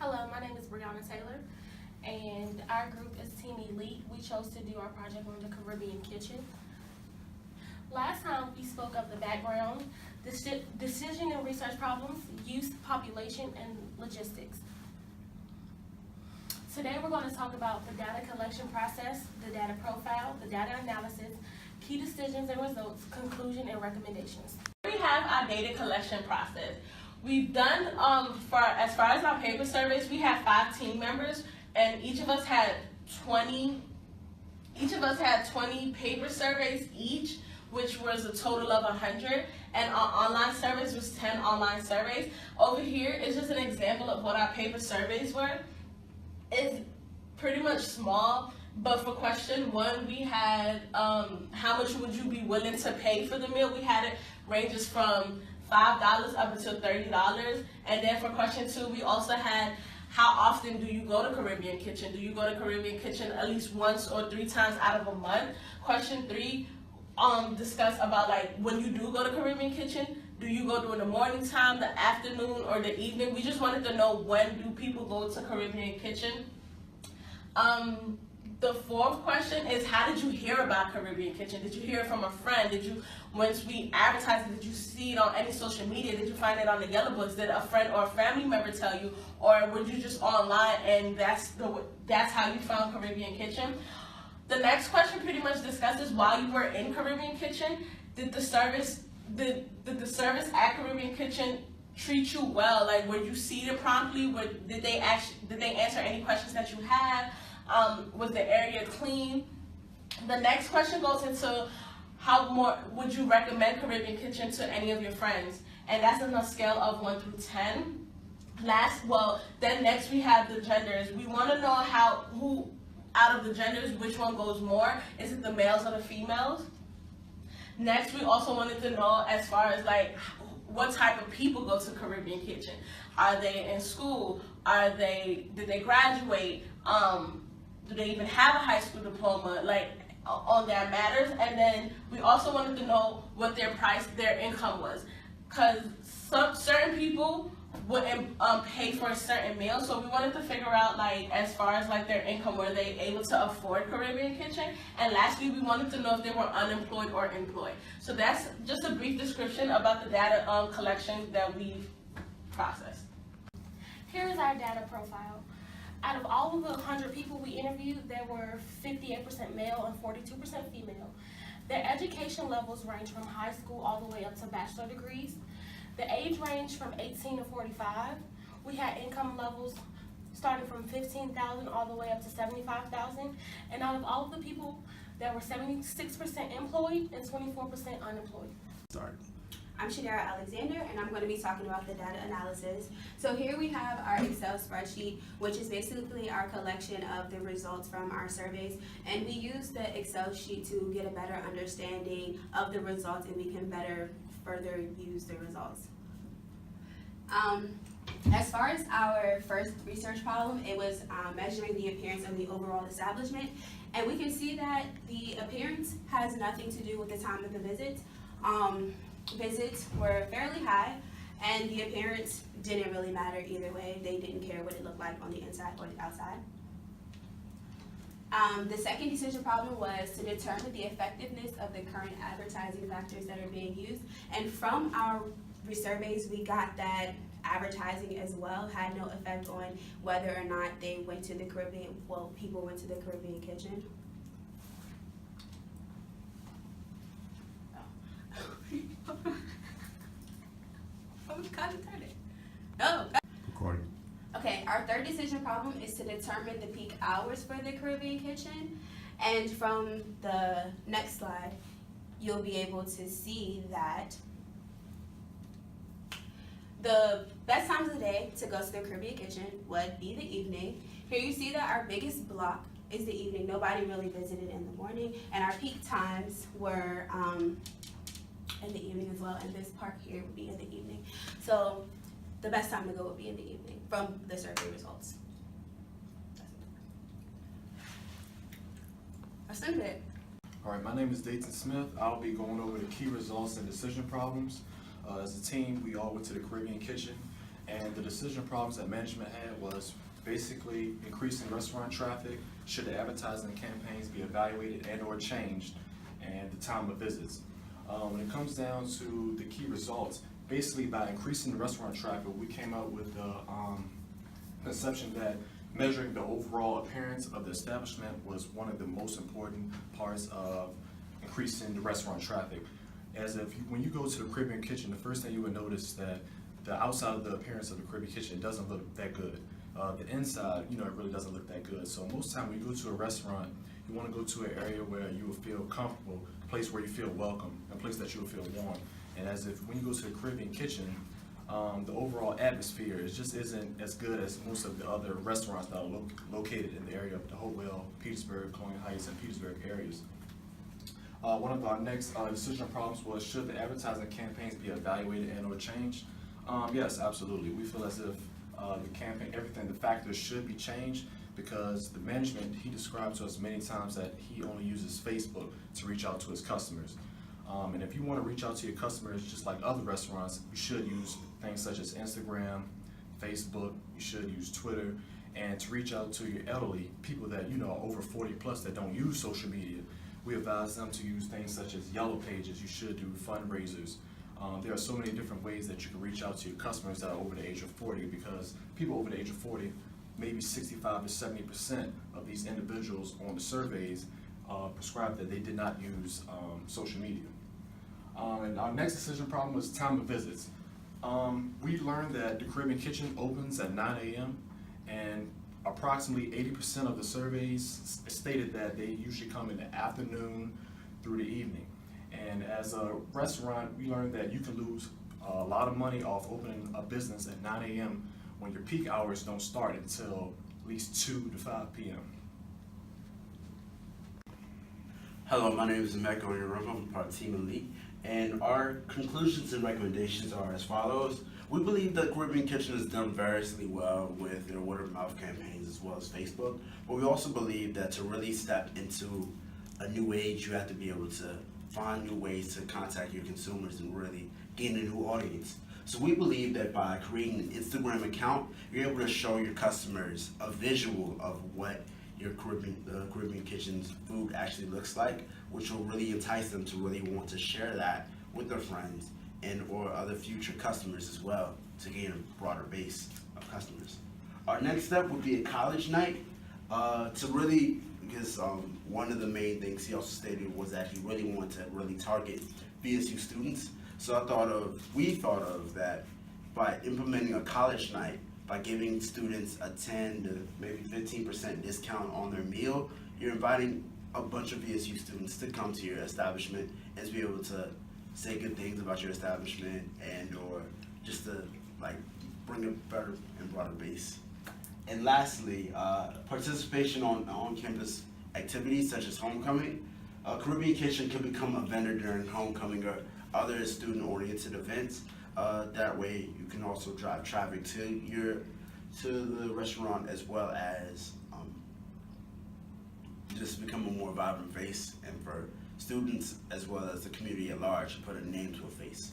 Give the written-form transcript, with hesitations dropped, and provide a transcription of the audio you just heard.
Hello, my name is Brianna Taylor, and our group is Team Elite. We chose to do our project on the Caribbean Kitchen. Last time we spoke of the background, decision and research problems, youth, population, and logistics. Today we're going to talk about the data collection process, the data profile, the data analysis, key decisions and results, conclusion, and recommendations. We have our data collection process. We've done, as far as our paper surveys, we have 5 team members, and each of us had 20 paper surveys each, which was a total of 100, and our online surveys was 10 online surveys. Over here is just an example of what our paper surveys were. It's pretty much small, but for question 1, we had how much would you be willing to pay for the meal? We had it ranges from $5 up until $30. And then for question 2, we also had how often do you go to Caribbean Kitchen? Do you go to Caribbean Kitchen at least once or 3 times out of a month? Question 3 discuss about like when you do go to Caribbean Kitchen, do you go during the morning time, the afternoon, or the evening? We just wanted to know when do people go to Caribbean Kitchen. The 4th question is, how did you hear about Caribbean Kitchen? Did you hear it from a friend? Once we advertised it, did you see it on any social media? Did you find it on the Yellow Books? Did a friend or a family member tell you? Or were you just online and that's how you found Caribbean Kitchen? The next question pretty much discusses while you were in Caribbean Kitchen, did the service at Caribbean Kitchen treat you well? Like, were you seated promptly? Did they answer any questions that you had? Was the area clean? The next question goes into how more would you recommend Caribbean Kitchen to any of your friends? And that's on a scale of 1 through 10. Then next we have the genders. We want to know who out of the genders, which one goes more? Is it the males or the females? Next, we also wanted to know as far as like what type of people go to Caribbean Kitchen. Are they in school? Did they graduate? Do they even have a high school diploma? Like, on that matters. And then we also wanted to know what their income was, because certain people wouldn't pay for a certain meal. So we wanted to figure out, like, as far as like their income, were they able to afford Caribbean Kitchen? And lastly, we wanted to know if they were unemployed or employed. So that's just a brief description about the data collection that we've processed. Here is our data profile. Out of all of the 100 people we interviewed, there were 58% male and 42% female. Their education levels range from high school all the way up to bachelor degrees. The age range from 18 to 45. We had income levels starting from $15,000 all the way up to $75,000. And out of all of the people, there were 76% employed and 24% unemployed. Sorry. I'm Shadara Alexander, and I'm going to be talking about the data analysis. So here we have our Excel spreadsheet, which is basically our collection of the results from our surveys. And we use the Excel sheet to get a better understanding of the results, and we can better further use the results. As far as our first research problem, it was measuring the appearance of the overall establishment. And we can see that the appearance has nothing to do with the time of the visit. Visits were fairly high, and the appearance didn't really matter either way. They didn't care what it looked like on the inside or the outside. The second decision problem was to determine the effectiveness of the current advertising factors that are being used. And from our surveys, we got that advertising as well had no effect on whether or not they went to the Caribbean, people went to the Caribbean Kitchen. Recording. Okay, our third decision problem is to determine the peak hours for the Caribbean Kitchen. And from the next slide, you'll be able to see that the best times of the day to go to the Caribbean Kitchen would be the evening. Here you see that our biggest block is the evening. Nobody really visited in the morning, and our peak times were in the evening as well, and this part here would be in the evening. So the best time to go would be in the evening from the survey results. That's it. All right, my name is Dayton Smith. I'll be going over the key results and decision problems. As a team, we all went to the Caribbean Kitchen, And the decision problems that management had was basically increasing restaurant traffic, should the advertising campaigns be evaluated and or changed, and the time of visits. When it comes down to the key results, basically by increasing the restaurant traffic, we came up with the conception that measuring the overall appearance of the establishment was one of the most important parts of increasing the restaurant traffic. As if when you go to the Caribbean Kitchen, the first thing you would notice is that the outside of the appearance of the Caribbean Kitchen doesn't look that good. The inside, it really doesn't look that good. So most time when you go to a restaurant, you want to go to an area where you will feel comfortable, a place where you feel welcome, a place that you will feel warm. And as if when you go to the Caribbean Kitchen, the overall atmosphere just isn't as good as most of the other restaurants that are located in the area of the Hopewell, Petersburg, Colonial Heights, and Petersburg areas. One of our next decision problems was, should the advertising campaigns be evaluated and or changed? Yes, absolutely. We feel as if the campaign, the factors should be changed, because the management, he described to us many times that he only uses Facebook to reach out to his customers. And if you want to reach out to your customers just like other restaurants, you should use things such as Instagram, Facebook, you should use Twitter, and to reach out to your elderly, people that are over 40 plus that don't use social media, we advise them to use things such as Yellow Pages. You should do fundraisers. There are so many different ways that you can reach out to your customers that are over the age of 40, because people over the age of 40, maybe 65 to 70% of these individuals on the surveys prescribed that they did not use social media. And our next decision problem was time of visits. We learned that the Caribbean Kitchen opens at 9 a.m. and approximately 80% of the surveys stated that they usually come in the afternoon through the evening. And as a restaurant, we learned that you can lose a lot of money off opening a business at 9 a.m. when your peak hours don't start until at least 2 to 5 p.m. Hello, my name is Emeka Onyeroma. I'm part of Team Elite, and our conclusions and recommendations are as follows. We believe that Caribbean Kitchen has done variously well with their word-of-mouth campaigns as well as Facebook, but we also believe that to really step into a new age, you have to be able to find new ways to contact your consumers and really gain a new audience. So we believe that by creating an Instagram account, you're able to show your customers a visual of what your Caribbean Kitchen's food actually looks like, which will really entice them to really want to share that with their friends and or other future customers as well, to gain a broader base of customers. Our next step would be a college night, to really, because one of the main things he also stated was that he really wanted to really target VSU students. So we thought of that by implementing a college night, by giving students a 10 to maybe 15% discount on their meal, you're inviting a bunch of VSU students to come to your establishment and to be able to say good things about your establishment and or just to bring a better and broader base. And lastly, participation on campus activities such as homecoming. Caribbean Kitchen can become a vendor during homecoming or other student-oriented events. That way you can also drive traffic to the restaurant, as well as just become a more vibrant face, and for students as well as the community at large, put a name to a face.